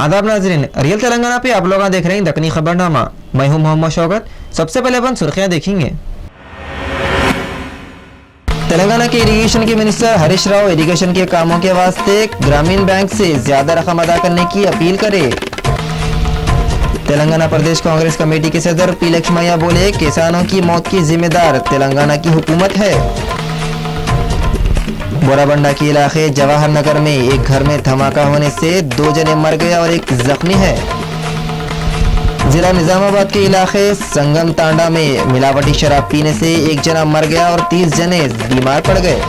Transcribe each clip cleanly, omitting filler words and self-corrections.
आदाब नाजरीन, रियल तेलंगाना पे आप लोग देख रहे हैं दक्कनी खबरनामा। मैं हूं मोहम्मद शौकत। सबसे पहले अपन सुर्खियां देखेंगे। तेलंगाना के इरिगेशन के मिनिस्टर हरीश राव इरिगेशन के कामों के वास्ते ग्रामीण बैंक से ज्यादा रकम अदा करने की अपील करे। तेलंगाना प्रदेश कांग्रेस कमेटी के सदर पी लक्ष्मैया बोले, किसानों की मौत की जिम्मेदार तेलंगाना की हुकूमत है। बोराबंडा के इलाके जवाहर नगर में एक घर में धमाका होने से 2 जने मर गए और एक जख्मी है। जिला निजामाबाद के इलाके संगम तांडा में मिलावटी शराब पीने से एक जना मर गया और 30 जने बीमार पड़ गए।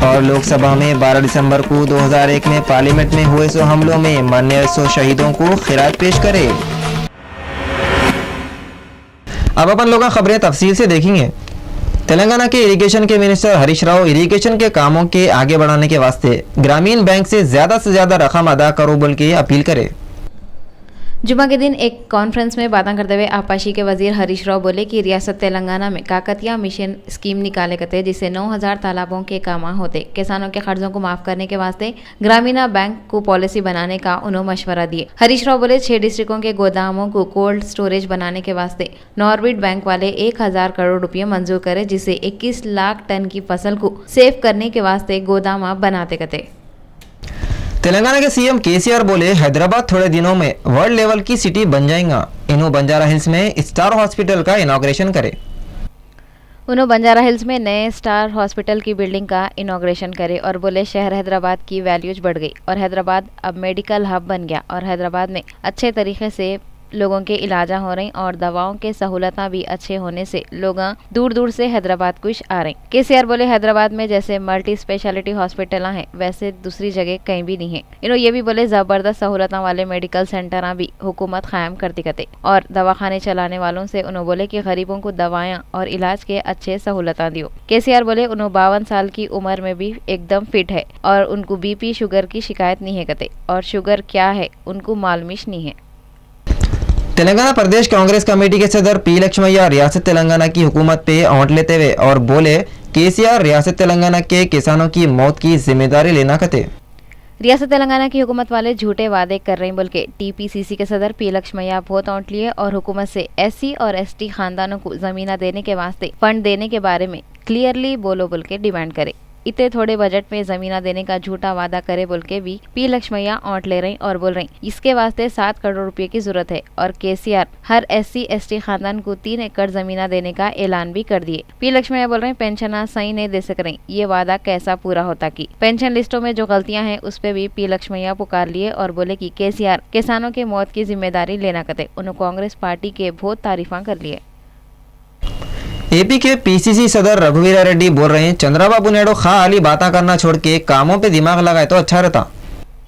और लोकसभा में 12 दिसंबर को 2001 में पार्लियामेंट में हुए 100 हमलों में मरने 100 शहीदों को खिरात पेश करे। अब अपन लोग खबरें तफसील से देखेंगे। तेलंगाना के इरिगेशन के मिनिस्टर हरीश राव इरिगेशन के कामों के आगे बढ़ाने के वास्ते ग्रामीण बैंक से ज्यादा रकम अदा करो बोल के अपील करे। जुमा के दिन एक कॉन्फ्रेंस में बातें करते हुए आपाशी के वजीर हरीश राव बोले कि रियासत तेलंगाना में काकतिया मिशन स्कीम निकाले करते जिससे 9000 तालाबों के काम होते। किसानों के कर्जों को माफ करने के वास्ते ग्रामीण बैंक को पॉलिसी बनाने का उन्होंने मशवरा दिए। हरीश राव बोले 6 डिस्ट्रिक्टों के गोदामों को कोल्ड स्टोरेज बनाने के वास्ते नॉर्बिट बैंक वाले 1000 करोड़ रुपये मंजूर करे, जिससे 21 लाख टन की फसल को सेव करने के वास्ते गोदाम बनाते करते। तेलंगाना के सीएम केसीआर बोले, हैदराबाद थोड़े दिनों में वर्ल्ड लेवल की सिटी बन जाएगा। इन्हों बंजारा हिल्स में स्टार हॉस्पिटल का इनॉग्रेशन करे। उन्होंने बंजारा हिल्स में नए स्टार हॉस्पिटल की बिल्डिंग का इनॉग्रेशन करे और बोले शहर हैदराबाद की वैल्यूज बढ़ गई और हैदराबाद अब मेडिकल हब बन गया और हैदराबाद में अच्छे तरीके से लोगों के इलाजा हो रही और दवाओं के सहूलता भी अच्छे होने से लोग दूर दूर से हैदराबाद कुछ आ रहे। केसीआर बोले हैदराबाद में जैसे मल्टी स्पेशलिटी हॉस्पिटल हैं वैसे दूसरी जगह कहीं भी नहीं है। इन्होंने ये भी बोले जबरदस्त सहूलता वाले मेडिकल सेंटर भी हुकूमत कायम करती करते और दवाखाने चलाने वालों से उन्होंने बोले कि गरीबों को दवाएं और इलाज के अच्छे सहूलता दियो। केसीआर बोले उन्होंने 52 साल की उम्र में भी एकदम फिट है और उनको बीपी शुगर की शिकायत नहीं है करते और शुगर क्या है उनको मालूमिश नहीं है। तेलंगाना प्रदेश कांग्रेस कमेटी के सदर पी लक्ष्मैया रियासत तेलंगाना की हुकूमत पे औंठ लेते हुए और बोले, केसीआर रियासत तेलंगाना के किसानों की मौत की जिम्मेदारी लेना कहते। रियासत तेलंगाना की हुकूमत वाले झूठे वादे कर रहे हैं बोल के टीपीसीसी के सदर पी लक्ष्मैया बहुत औंठ लिए और हुकूमत से एससी और एसटी खानदानों को जमीना देने के वास्ते फंड देने के बारे में क्लियरली बोलो बोल के डिमांड करे। इतने थोड़े बजट में जमीना देने का झूठा वादा करे बोल के भी पी लक्ष्मैया औंठ ले रही और बोल रही इसके वास्ते 7 करोड़ रुपए की जरूरत है और केसीआर हर एससी एसटी खानदान को 3 एकड़ जमीना देने का ऐलान भी कर दिए। पी लक्ष्मैया बोल रहे पेंशन सही नहीं दे सक रही, ये वादा कैसा पूरा होता की पेंशन लिस्टों में जो गलतियां हैं उस पे भी पी लक्ष्मैया पुकार लिए और बोले कि केसीआर किसानों के मौत की जिम्मेदारी लेना कहते। उन्होंने कांग्रेस पार्टी के बहुत तारीफा कर लिए। एपी के पीसीसी सदर रघुवीरा रेड्डी बोल रहे हैं, चंद्रबाबू नायडू खाली बातें करना छोड़ के कामों पे दिमाग लगाए तो अच्छा रहता।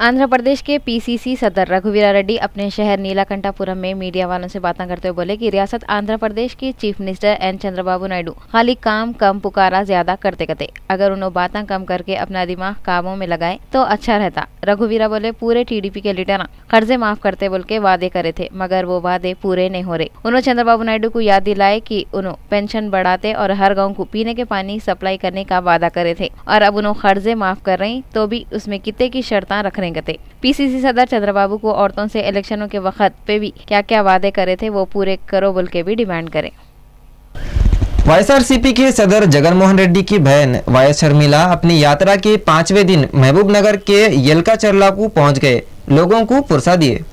आंध्र प्रदेश के पीसीसी सदर रघुवीरा रेड्डी अपने शहर नीलाकंठापुरम में मीडिया वालों से बातें करते हुए बोले कि रियासत आंध्र प्रदेश के chief minister N Chandrababu Naidu खाली काम कम पुकारा ज्यादा करते करते, अगर उन्होंने बातें कम करके अपना दिमाग कामों में लगाए तो अच्छा रहता। रघुवीरा बोले पूरे टीडीपी के लीडर कर्जे माफ करते बोल के वादे करे थे मगर वो वादे पूरे नहीं हो रहे। उन्होंने चंद्रबाबू नायडू को याद दिलाए कि उन्होंने पेंशन बढ़ाते और हर गाँव को पीने के पानी सप्लाई करने का वादा करे थे और अब उन्होंने कर्जे माफ कर रही तो भी उसमें कितने की शर्तें रख रहे थे। पीसीसी सदर चंद्रबाबू को औरतों से इलेक्शनों के वक्त पे भी क्या क्या वादे करे थे वो पूरे करो बोल के भी डिमांड करे। वाईएसआरसीपी के सदर जगनमोहन रेड्डी की बहन वाईएस शर्मिला अपनी यात्रा के 5वें दिन महबूब नगर के येलका चरला को पहुंच गए, लोगों को पुरसा दिए।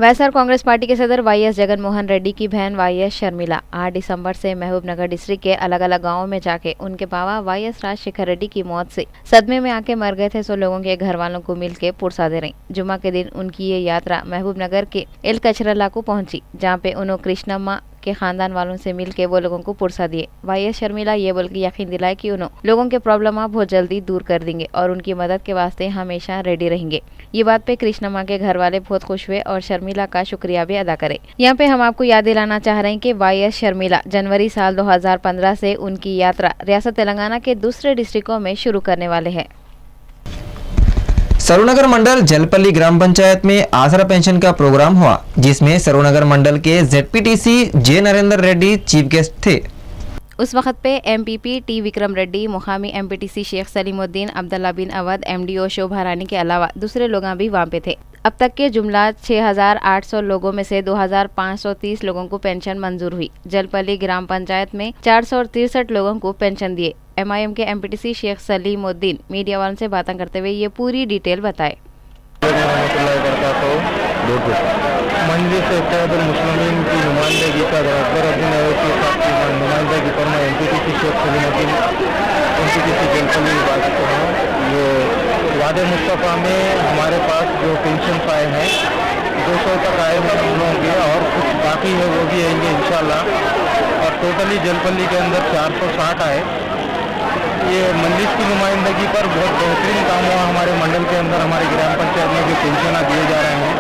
वाईएसआर कांग्रेस पार्टी के सदर वाईएस जगनमोहन रेड्डी की बहन वाईएस शर्मिला 8 दिसंबर से महबूबनगर डिस्ट्रिक्ट के अलग अलग गांवों में जाके उनके बाबा वाईएस राजशेखर रेड्डी की मौत से सदमे में आके मर गए थे, सो लोगों के घर वालों को मिल के पुरसा दे रही। जुम्मा के दिन उनकी ये यात्रा महबूबनगर के एल कचरला को पहुंची, जहाँ पे उन्होंने कृष्णम्मा के खानदान वालों से मिलके वो लोगों को पुरसा दिए। वाईएस शर्मिला ये बोल के यकीन दिलाए कि उन्होंने लोगों के प्रॉब्लम बहुत जल्दी दूर कर देंगे और उनकी मदद के वास्ते हमेशा रेडी रहेंगे। ये बात पे कृष्णम्मा के घर वाले बहुत खुश हुए और शर्मिला का शुक्रिया भी अदा करे। यहाँ पे हम आपको याद दिलाना चाह रहे हैं कि वाईएस शर्मिला जनवरी साल 2015 से उनकी यात्रा रियासत तेलंगाना के दूसरे डिस्ट्रिक्टों में शुरू करने वाले हैं। सरुनगर मंडल जलपल्ली ग्राम पंचायत में आसरा पेंशन का प्रोग्राम हुआ, जिसमें सरुनगर मंडल के जेडपीटीसी जे नरेंद्र रेड्डी चीफ गेस्ट थे। उस वक्त पे एमपीपी टी विक्रम रेड्डी, मुकामी एमपीटीसी शेख सलीमुद्दीन, अब्दुल्ला बिन अवध, एमडीओ शोभा रानी के अलावा दूसरे लोग भी वहाँ पे थे। अब तक के जुमला 6,800 लोगों में से 2,530 लोगों को पेंशन मंजूर हुई। जलपल्ली ग्राम पंचायत में 463 लोगों को पेंशन दिए। MIM के MPTC शेख सलीमुद्दीन मीडिया वालों से बातें करते हुए ये पूरी डिटेल बताए। मंजलिस इत्तेहादुल मुस्लिमीन की नुमाइंदगी का अकबरुद्दीन अवैसी साहब की नुमाइंदगी पर मैं MPTC शेख सलीमुद्दीन MPTC जलपल्ली बात कर रहा हूँ। ये वादे मुस्तफ़ा में हमारे पास जो पेंशन आए हैं 200 तक आए हैं हम लोगों के, और कुछ बाकी है वो भी आएंगे इंशाल्लाह। और टोटली जलपल्ली के अंदर 460 आए। ये मंजलिस की नुमाइंदगी पर बहुत बेहतरीन काम हुआ हमारे मंडल के अंदर। हमारे ग्राम पंचायत में जो पेंशन दिए जा रहे हैं,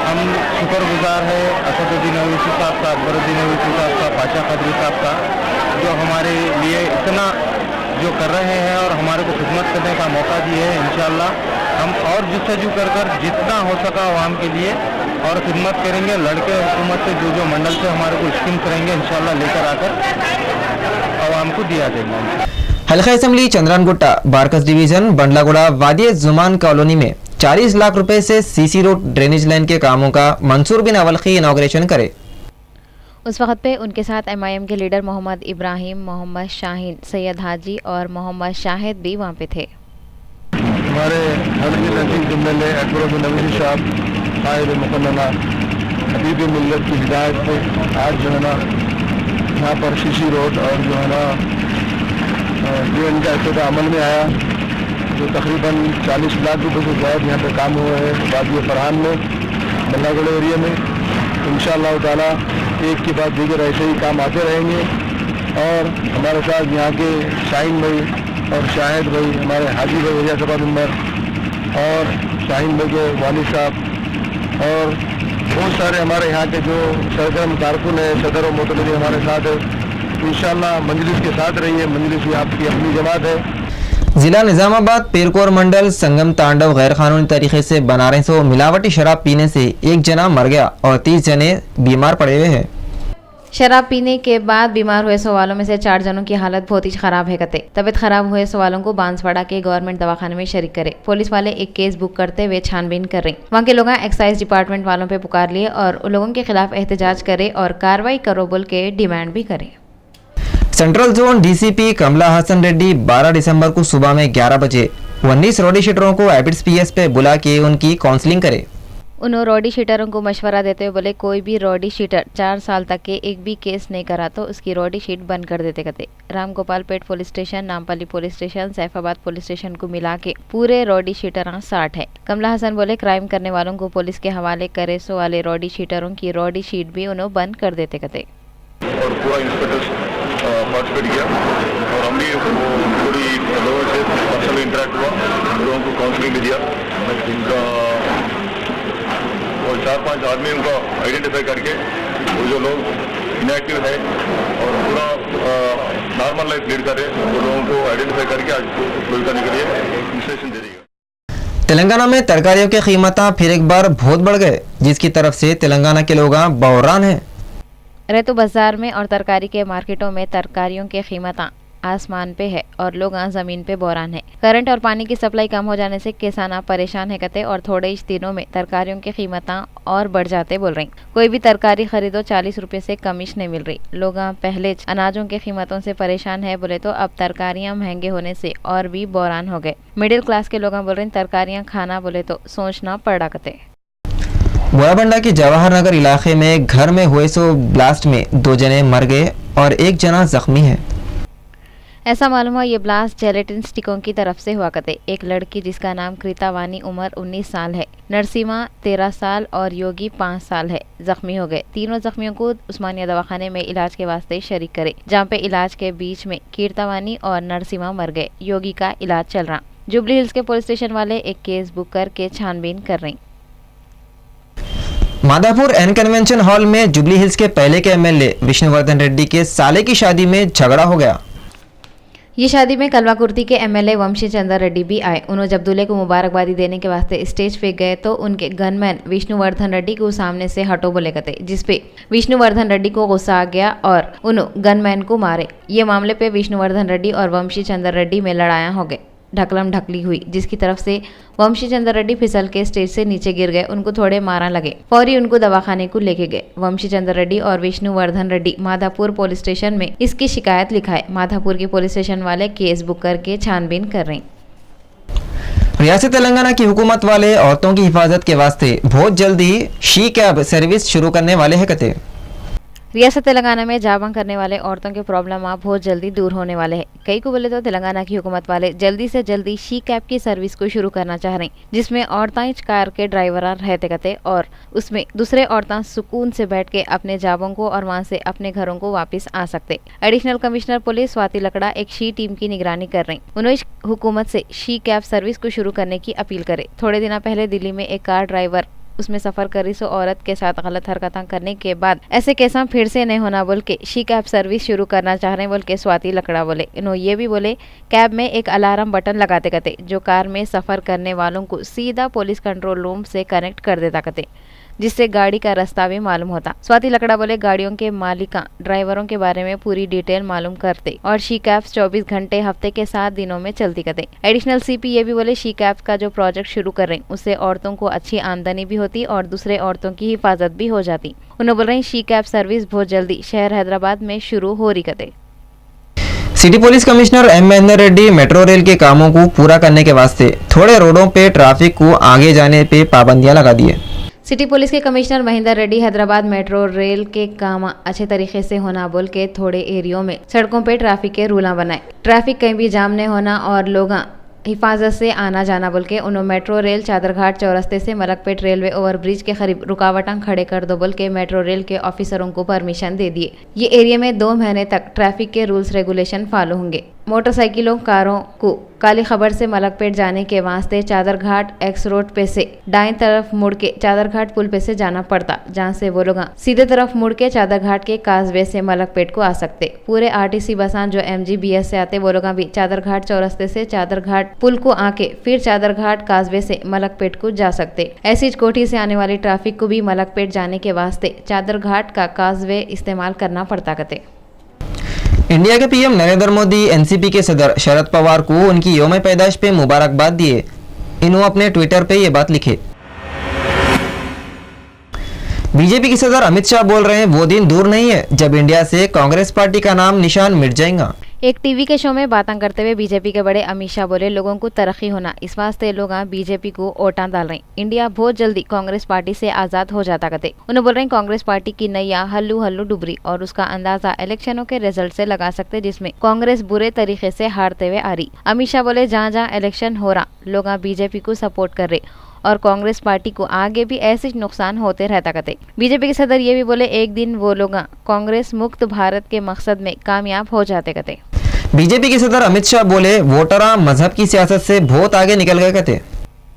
हम शुक्रगुजार है असदुद्दीन अवैसी साहब का, अकबरुद्दीन अवैसी साहब का, पाशा कदरी साहब का, जो हमारे लिए इतना जो कर रहे हैं और हमारे को खिदमत करने का मौका दिए है। इंशाल्लाह हम और जस्तजू कर जितना हो सका आवाम के लिए और खिदमत करेंगे। लड़के हुकूमत से जो मंडल से हमारे को स्कीम करेंगे इंशाल्लाह लेकर आकर आवाम को दिया जाएगा। हल्का असम्बली चंद्रानगुट्टा बारकस डिवीजन बंडलागुड़ा वादी जुमान कॉलोनी में 40 लाख रुपए से CC रोड ड्रेनेज लाइन के कामों का मंसूर बिन अवलखी इनॉग्रेशन करे। उस वक्त पे उनके साथ MIM के लीडर मोहम्मद इब्राहिम, मोहम्मद शाहीन, सैयद हाजी और मोहम्मद शाहिद भी वहाँ पे थे। हमारे हल्के नजीक MLA अकबरुद्दीन अवैसी साहब साहिब मुकन्ना हबीब मिल्लत की हिदायत पे आज जो है ना यहाँ पर CC रोड और जो है ना जो इनका इफ्तिताह अमल में आया, जो तकरीबन 40 लाख रुपए से ज़्यादा यहाँ पर काम हुए हैं वादी फरहान में, बल्लागढ़ एरिया में। इंशाअल्लाह ताला एक के बाद दीगर ऐसे ही काम आते रहेंगे। और हमारे साथ यहाँ के शाहीन भाई और शाहिद भाई, हमारे हाजी भाई एरिया सभा मेंबर, और शाहीन भाई के वालिद साहब, और बहुत सारे हमारे यहाँ के जो सरगर्म कारकुन है, सदर और मोतलबी हमारे साथ है। इंशाअल्लाह मंजलिस के साथ रहिए। मंजलिस ही आपकी अपनी जमात है। जिला निजामाबाद पीरकोर मंडल संगम तांडव गैर कानूनी तरीके से बना रहे सो मिलावटी शराब पीने से एक जना मर गया और 30 जने बीमार पड़े हुए हैं। शराब पीने के बाद बीमार हुए सवालों में से 4 जनों की हालत बहुत ही खराब है। कते तबीयत खराब हुए सवालों को बांसवाड़ा के गवर्नमेंट दवाखाने में शरीक करे। पुलिस वाले एक केस बुक करते हुए छानबीन कर रही। वहाँ के लोग एक्साइज डिपार्टमेंट वालों पे पुकार लिए और उन लोगों के खिलाफ एहतजाज करे और कार्रवाई करो बोल के डिमांड भी करे। सेंट्रल जोन DCP कमला हसन रेड्डी 12 दिसंबर को सुबह में 11 बजे 19 रोडी शीटरों को एबिट्स PS पे बुला के उनकी काउंसलिंग करे। उन्होंने रोडी शीटरों को मशवरा देते हुए बोले कोई भी रोडी शीटर 4 साल तक के एक भी केस नहीं करा तो उसकी रोडी शीट बंद कर देते कहते। Ramgopalpet police station, Nampally police station, Saifabad police station को मिला के पूरे रोडी शीटर 60 है। कमला हसन बोले क्राइम करने वालों को पुलिस के हवाले करे सो वाले रोडी शीटरों की रोडी शीट भी उन्होंने बंद कर देते कहते। और पूरा इंस्पेक्टर पार्टिसिपेट किया और हम भी थोड़ी लोगों से पर्सनली इंटरेक्ट हुआ, लोगों को काउंसलिंग भी दिया। इनका और 4-5 आदमी उनका आइडेंटिफाई करके वो जो लोग इनएक्टिव है और पूरा नॉर्मल लाइफ लीड कर रहे हैं वो लोगों को आइडेंटिफाई करके आज पुलिस करने के लिए इंस्ट्रक्शन दे देगा। तेलंगाना में तरकारियों की कीमतें फिर एक बार बहुत बढ़ गए, जिसकी तरफ से तेलंगाना के लोग बहरान हैं। रेतु बाजार में और तरकारी के मार्केटों में तरकारियों की कीमतें आसमान पे है और लोग ज़मीन पे बोरान है। करंट और पानी की सप्लाई कम हो जाने से किसान परेशान है कहते और थोड़े ही दिनों में तरकारियों की कीमतें और बढ़ जाते बोल रही। कोई भी तरकारी खरीदो 40 रुपये से कमिश नहीं मिल रही। लोग पहले अनाजों की कीमतों से परेशान है बोले तो अब तरकारियाँ महंगे होने से और भी बोरान हो गए। मिडिल क्लास के लोग बोल रहे तरकारियाँ खाना बोले तो सोचना पड़ा कहते। बोयाबंडा के जवाहर नगर इलाके में घर में हुए सो ब्लास्ट में 2 जने मर गए और 1 जना जख्मी है। ऐसा मालूम हुआ ये ब्लास्ट जेलेटिन स्टिकों की तरफ से हुआ करते। एक लड़की जिसका नाम कृता वानी उम्र 19 साल है, नरसिमा 13 साल और योगी 5 साल है, जख्मी हो गए। तीनों जख्मियों को उस्मानिया दवाखाने में इलाज के वास्ते शरीक करे, जहाँ पे इलाज के बीच में कीर्तावानी और नरसिमा मर गए। योगी का इलाज चल रहा। जुबली हिल्स के पुलिस स्टेशन वाले एक केस बुक करके छानबीन कर रही। मादापुर एन कन्वेंशन हॉल में जुबली हिल्स के पहले के MLA विष्णुवर्धन रेड्डी के साले की शादी में झगड़ा हो गया। ये शादी में कलवाकुर्ती के MLA वंशी चंद्र रेड्डी भी आए। उन्होंने जब दूल्हे को मुबारकबादी देने के वास्ते स्टेज पे गए तो उनके गनमैन विष्णुवर्धन रेड्डी को सामने से हटो बोले कहते, जिसपे विष्णुवर्धन रेड्डी को गुस्सा आ गया और उन्होंने गनमैन को मारे। ये मामले पे विष्णुवर्धन रेड्डी और वंशी चंद्र रेड्डी में लड़ाया हो गए। ढकलम ढकली हुई, जिसकी तरफ से वंशी चंद्र रेड्डी फिसल के स्टेज से नीचे गिर गए। उनको थोड़े मारा लगे, फौरी उनको दवाखाने को लेके गए। वंशी चंद्र रेड्डी और विष्णुवर्धन रेड्डी माधापुर पुलिस स्टेशन में इसकी शिकायत लिखाए। माधापुर की पुलिस स्टेशन वाले केस बुक करके छानबीन कर रहे हैं। रियासत तेलंगाना की हुकूमत वाले औरतों की हिफाजत के वास्ते बहुत जल्दी शी कैब सर्विस शुरू करने वाले हैं कहते। रियासत तेलंगाना में जाबां करने वाले औरतों के प्रॉब्लम आप बहुत जल्दी दूर होने वाले हैं। कई को बोले तो तेलंगाना की हुकूमत वाले जल्दी से जल्दी शी कैब की सर्विस को शुरू करना चाह रहे हैं, जिसमें औरतें कार के ड्राइवर रहते कहते और उसमें दूसरे औरतें सुकून से बैठ के अपने जाबों को और वहां से अपने घरों को वापस आ सकते। एडिशनल कमिश्नर पुलिस स्वाति लकड़ा एक शी टीम की निगरानी कर रही। उन्होंने हुकूमत से शी कैब सर्विस को शुरू करने की अपील करे। थोड़े दिन पहले दिल्ली में एक कार ड्राइवर उसमें सफर करी सो औरत के साथ गलत हरकतें करने के बाद ऐसे केसा फिर से नहीं होना बोल के शी कैब सर्विस शुरू करना चाह रहे बोल के स्वाति लकड़ा बोले। इन्होंने ये भी बोले कैब में एक अलार्म बटन लगाते कहते जो कार में सफर करने वालों को सीधा पुलिस कंट्रोल रूम से कनेक्ट कर देता कहते, जिससे गाड़ी का रास्ता भी मालूम होता। स्वाति लकड़ा बोले गाड़ियों के मालिका ड्राइवरों के बारे में पूरी डिटेल मालूम करते और शी कैब्स 24 घंटे हफ्ते के 7 दिनों में चलती कहते। एडिशनल सीपी ये भी बोले शी कैब्स का जो प्रोजेक्ट शुरू कर रहे हैं उससे औरतों को अच्छी आमदनी भी होती और दूसरे औरतों की हिफाजत भी हो जाती। उन्होंने बोल रहे शी कैब सर्विस बहुत जल्दी शहर हैदराबाद में शुरू हो रही कहते। City police commissioner M Mahendra Reddy metro rail के कामों को पूरा करने के वास्ते थोड़े रोडों पे ट्रैफिक को आगे जाने पे पाबंदियां लगा दी है। सिटी पुलिस के commissioner Mahendra Reddy Hyderabad metro rail के काम अच्छे तरीके से होना बोल के थोड़े एरियो में सड़कों पे ट्रैफिक के रूल बनाए। ट्रैफिक कहीं भी जाम नहीं होना और लोग हिफाजत से आना जाना बोल के उन्होंने मेट्रो रेल चादरघाट चौरस्ते से मलकपेट रेलवे ओवरब्रिज के करीब रुकावटां खड़े कर दो बोल के मेट्रो रेल के ऑफिसरों को परमिशन दे दिए। ये एरिया में 2 महीने तक ट्रैफिक के रूल्स रेगुलेशन फॉलो होंगे। मोटरसाइकिलों कारों को काली खबर से मलकपेट जाने के वास्ते चादरघाट एक्स रोड पे से दाएं तरफ मुड़ के चादरघाट पुल पे से जाना पड़ता, जहां से वो लोग सीधे तरफ मुड़ के चादरघाट के काजवे से मलकपेट को आ सकते। पूरे आरटीसी बसां जो MGBS से आते वो लोग भी चादरघाट चौरस्ते से चादरघाट पुल को आके फिर चादरघाट काजवे से मलकपेट को जा सकते। ऐसी कोठी से आने वाली ट्रैफिक को भी मलकपेट जाने के वास्ते चादरघाट का काजवे इस्तेमाल करना पड़ता कहते। इंडिया के पीएम नरेंद्र मोदी एनसीपी के सदर शरद पवार को उनकी यौम पैदाइश पे मुबारकबाद दिए। इन्होंने अपने ट्विटर पे ये बात लिखे। बीजेपी के सदर अमित शाह बोल रहे हैं वो दिन दूर नहीं है जब इंडिया से कांग्रेस पार्टी का नाम निशान मिट जाएगा। एक टीवी के शो में बातें करते हुए बीजेपी के बड़े अमित शाह बोले लोगों को तरक्की होना इस वास्ते लोग बीजेपी को वोटां डाल रहे हैं। इंडिया बहुत जल्दी कांग्रेस पार्टी से आजाद हो जाता कहते। उन्होंने बोल रहे हैं कांग्रेस पार्टी की नैया हल्लू हल्लू डुबरी और उसका अंदाजा इलेक्शनों के रिजल्ट से लगा सकते, जिसमें कांग्रेस बुरे तरीके से हारते हुए आ रही। अमित शाह बोले जहाँ जहाँ इलेक्शन हो रहा लोग बीजेपी को सपोर्ट कर रहे और कांग्रेस पार्टी को आगे भी ऐसे नुकसान होते रहता कहते। बीजेपी के सदर ये भी बोले एक दिन वो लोग कांग्रेस मुक्त भारत के मकसद में कामयाब हो जाते कहते। बीजेपी के सदर अमित शाह बोले वोटरा मजहब की सियासत से बहुत आगे निकल गए कहते।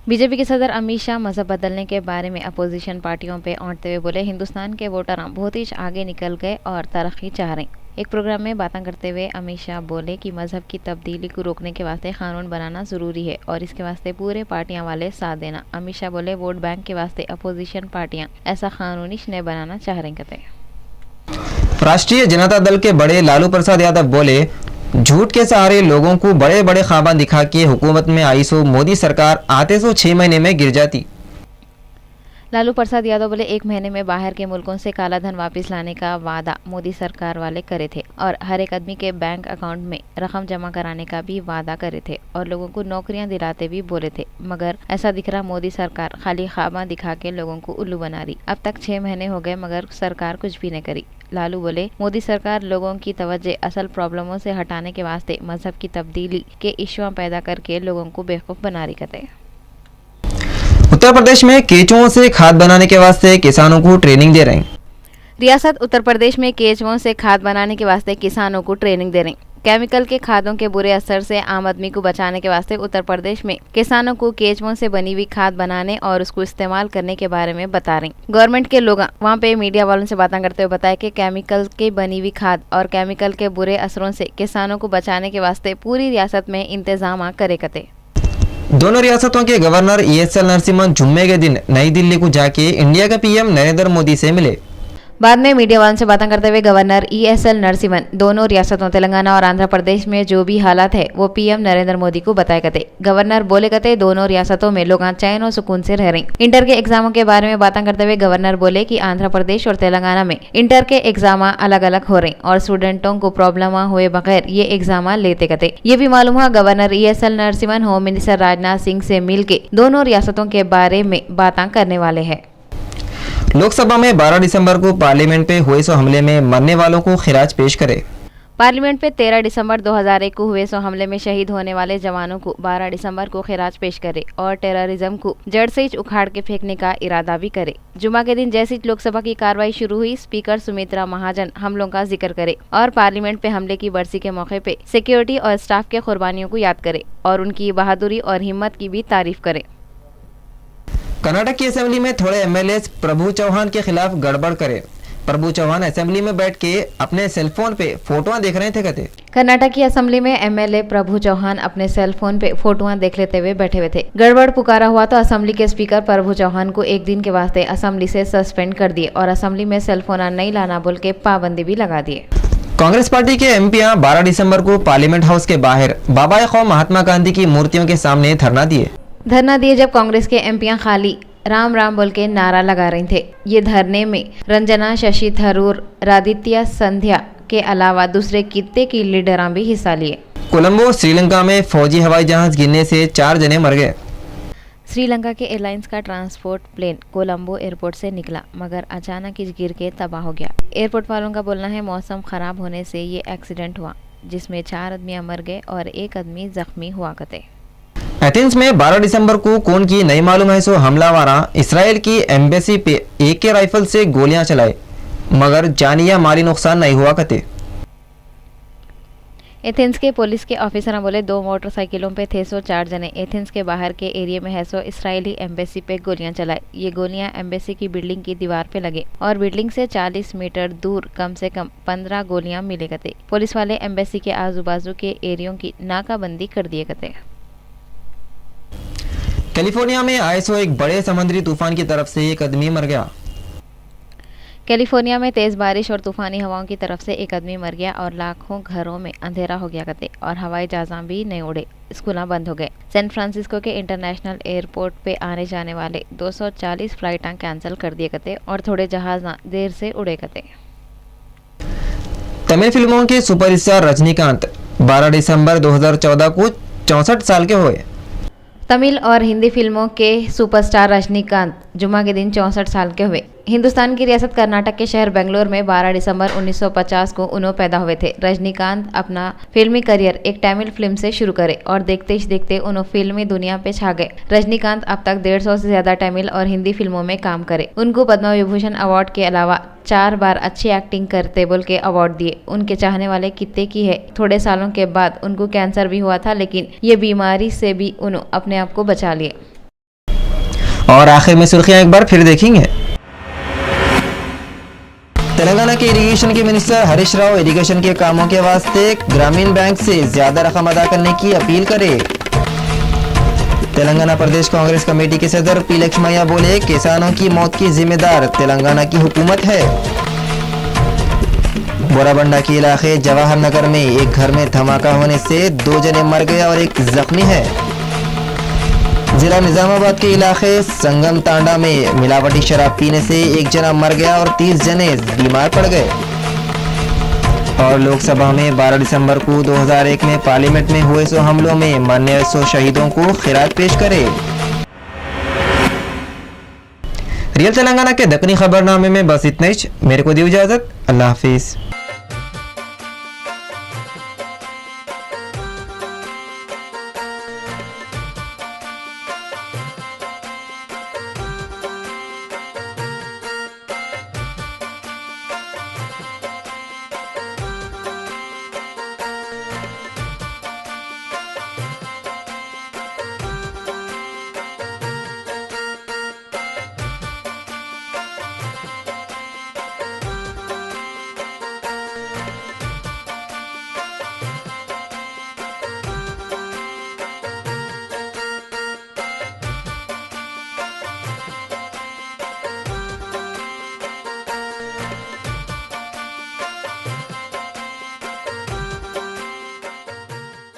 बीजेपी के सदर अमित शाह मजहब बदलने के बारे में अपोजिशन पार्टियों पे औंटते हुए बोले हिंदुस्तान के वोटर बहुत ही आगे निकल गए और तरक्की चाह रहे। एक प्रोग्राम में बातें करते हुए अमित शाह बोले कि मजहब की तब्दीली को रोकने के वास्ते कानून बनाना जरूरी है और इसके वास्ते पूरे पार्टियां वाले साथ देना। अमित शाह बोले वोट बैंक के वास्ते अपोजिशन पार्टियां ऐसा कानूनी नहीं बनाना चाह रहे कहते। राष्ट्रीय जनता दल के बड़े लालू प्रसाद यादव बोले झूठ के सहारे लोगों को बड़े बड़े ख्वाब दिखा के हुकूमत में आई सो मोदी सरकार आते सो 6 महीने में गिर जाती। लालू प्रसाद यादव बोले 1 महीने में बाहर के मुल्कों से काला धन वापस लाने का वादा मोदी सरकार वाले करे थे और हर एक आदमी के बैंक अकाउंट में रकम जमा कराने का भी वादा करे थे और लोगों को नौकरियां दिलाते भी बोले थे, मगर ऐसा दिख रहा मोदी सरकार खाली ख्वाबा दिखा के लोगों को उल्लू बना रही। अब तक 6 महीने हो गए मगर सरकार कुछ भी नहीं करी। लालू बोले मोदी सरकार लोगों की तवज्जो असल प्रॉब्लमों से हटाने के वास्ते मजहब की तब्दीली के इश्यूआं पैदा करके लोगों को बेवकूफ बना रही कहते। उत्तर प्रदेश में केंचुओं से खाद बनाने के वास्ते किसानों को ट्रेनिंग दे रहे हैं। रियासत उत्तर प्रदेश में केंचुओं से खाद बनाने के वास्ते किसानों को ट्रेनिंग दे रहे हैं। केमिकल के खादों के बुरे असर से आम आदमी को बचाने के वास्ते उत्तर प्रदेश में किसानों को केंचुओं से बनी हुई खाद बनाने और उसको इस्तेमाल करने के बारे में बता रहे हैं। गवर्नमेंट के लोग वहाँ पे मीडिया वालों से बातें करते हुए बताया कि केमिकल के बनी हुई खाद और केमिकल के बुरे असरों से किसानों को बचाने के वास्ते पूरी रियासत में इंतजाम करे कहते। दोनों रियासतों के गवर्नर ESL नरसिम्हन जुम्मे के दिन नई दिल्ली को जाके इंडिया के पीएम नरेंद्र मोदी से मिले। बाद में मीडिया वालों से बातें करते हुए गवर्नर ESL नरसिम्हन दोनों रियासतों तेलंगाना और आंध्र प्रदेश में जो भी हालात है वो PM नरेंद्र मोदी को बताए गए। गवर्नर बोले गए दोनों रियासतों में लोग चैन और सुकून से रह रहे। इंटर के एग्जामों के बारे में बातें करते हुए गवर्नर बोले कि आंध्र प्रदेश और तेलंगाना में इंटर के एग्जाम अलग अलग हो रहे और स्टूडेंटों को प्रॉब्लम हुए बगैर ये एग्जाम लेते गए। ये भी मालूम हुआ governor ESL Narasimhan home minister Rajnath Singh से मिल के दोनों रियासतों के बारे में बातें करने वाले हैं। लोकसभा में 12 दिसंबर को पार्लियामेंट पे हुए सो हमले में मरने वालों को खिराज पेश करे। पार्लियामेंट पे 13 दिसंबर 2001 को हुए सो हमले में शहीद होने वाले जवानों को 12 दिसंबर को खिराज पेश करे और टेररिज्म को जड़ से ही उखाड़ के फेंकने का इरादा भी करे। जुमा के दिन जैसे ही लोकसभा की कार्रवाई शुरू हुई, स्पीकर सुमित्रा महाजन हमलों का जिक्र करे और पार्लियामेंट पे हमले की बरसी के मौके पे सिक्योरिटी और स्टाफ के कुर्बानियों को याद करे और उनकी बहादुरी और हिम्मत की भी तारीफ करे। कर्नाटक की असेंबली में थोड़े MLAs प्रभु चौहान के खिलाफ गड़बड़ करे। प्रभु चौहान असेंबली में बैठ के अपने सेलफोन पे फोटोआं देख रहे थे कहते। कर्नाटक की असेंबली में MLA प्रभु चौहान अपने सेल फोन पे फोटोआं देख लेते हुए बैठे हुए थे। गड़बड़ पुकारा हुआ तो असेंबली के स्पीकर प्रभु चौहान को एक दिन के वास्ते असेंबली से सस्पेंड कर दिए और असेंबली में सेल फोन नहीं लाना बोल के पाबंदी भी लगा दिए। कांग्रेस पार्टी के MP 12 दिसंबर को पार्लियामेंट हाउस के बाहर बाबा कौम महात्मा गांधी की मूर्तियों के सामने धरना दिए जब कांग्रेस के MPयां खाली राम राम बोल के नारा लगा रहे थे। ये धरने में रंजना, शशि थरूर, रादित्य संध्या के अलावा दूसरे कित्ते की लीडरां भी हिस्सा लिए। कोलंबो श्रीलंका में फौजी हवाई जहाज गिरने से 4 जने मर गए। श्रीलंका के एयरलाइंस का ट्रांसपोर्ट प्लेन कोलंबो एयरपोर्ट से निकला मगर अचानक ही गिर के तबाह हो गया। एयरपोर्ट वालों का बोलना है मौसम खराब होने से ये एक्सीडेंट हुआ जिसमें 4 आदमी मर गए और 1 आदमी जख्मी हुआ करते। एथेंस में 12 दिसंबर को कौन की नहीं मालूम है सो हमलावारा इसराइल की एम्बेसी पे AK राइफल से गोलियां चलाए मगर जानी या माली नुकसान नहीं हुआ करते। एथेंस के पुलिस के ऑफिसर बोले 2 मोटरसाइकिलों पे थे सो 4 जने एथेंस के बाहर के एरिया में है सो इसराइली एम्बेसी पे गोलियां चलाए। ये गोलियां एम्बेसी की बिल्डिंग की दीवार पे लगे और बिल्डिंग से 40 मीटर दूर कम से कम 15 गोलियां मिले करते। पुलिस वाले एम्बेसी के आजू बाजू के एरियो की नाकाबंदी कर दिए करते। कैलिफोर्निया में आए सो एक बड़े समुद्री तूफान की तरफ से 1 आदमी मर गया। कैलिफोर्निया में तेज बारिश और तूफानी हवाओं की तरफ से 1 आदमी मर गया और लाखों घरों में अंधेरा हो गया करते और हवाई जहाज भी नहीं उड़े, स्कूल बंद हो गए। सैन फ्रांसिस्को के इंटरनेशनल एयरपोर्ट पे आने जाने वाले 240 फ्लाइटां कैंसिल कर दिए करते और थोड़े जहाज देर से उड़े करते। तमिल फिल्मों के सुपरस्टार रजनीकांत 12 दिसंबर 2014 को 64 साल के हुए। तमिल और हिंदी फिल्मों के सुपरस्टार रजनीकांत जुमा के दिन 64 साल के हुए। हिंदुस्तान की रियासत कर्नाटक के शहर बेंगलोर में 12 दिसंबर 1950 को उन्होंने पैदा हुए थे। रजनीकांत अपना फिल्मी करियर एक तमिल फिल्म से शुरू करे और देखते ही देखते उन्होंने फिल्मी दुनिया पे छा गए। रजनीकांत अब तक 150 से ज्यादा तमिल और हिंदी फिल्मों में काम करे। उनको पद्म विभूषण अवार्ड के अलावा 4 बार अच्छी एक्टिंग करते बोल के अवार्ड दिए। उनके चाहने वाले कितने की है। थोड़े सालों के बाद उनको कैंसर भी हुआ था लेकिन ये बीमारी से भी उन्होंने अपने आप को बचा लिए। और आखिर में सुर्खियां एक बार फिर देखेंगे। तेलंगाना के इरिगेशन के मिनिस्टर हरीश राव इरिगेशन के कामों के वास्ते ग्रामीण बैंक से ज्यादा रकम अदा करने की अपील करे। तेलंगाना प्रदेश कांग्रेस कमेटी के सदर P लक्ष्मैया बोले किसानों की मौत की जिम्मेदार तेलंगाना की हुकूमत है। बोराबंडा के इलाके जवाहर नगर में एक घर में धमाका होने से 2 जने मर गए और 1 जख्मी है। जिला निजामाबाद के इलाके संगम तांडा में मिलावटी शराब पीने से 1 जना मर गया और 30 जने बीमार पड़ गए। और लोकसभा में 12 दिसंबर को 2001 में पार्लियामेंट में हुए सो हमलों में मरने सो शहीदों को खिराज पेश करे। रियल तेलंगाना के दक्कनी खबरनामे में बस इतना ही। मेरे को दी इजाजत। अल्लाह हाफिज।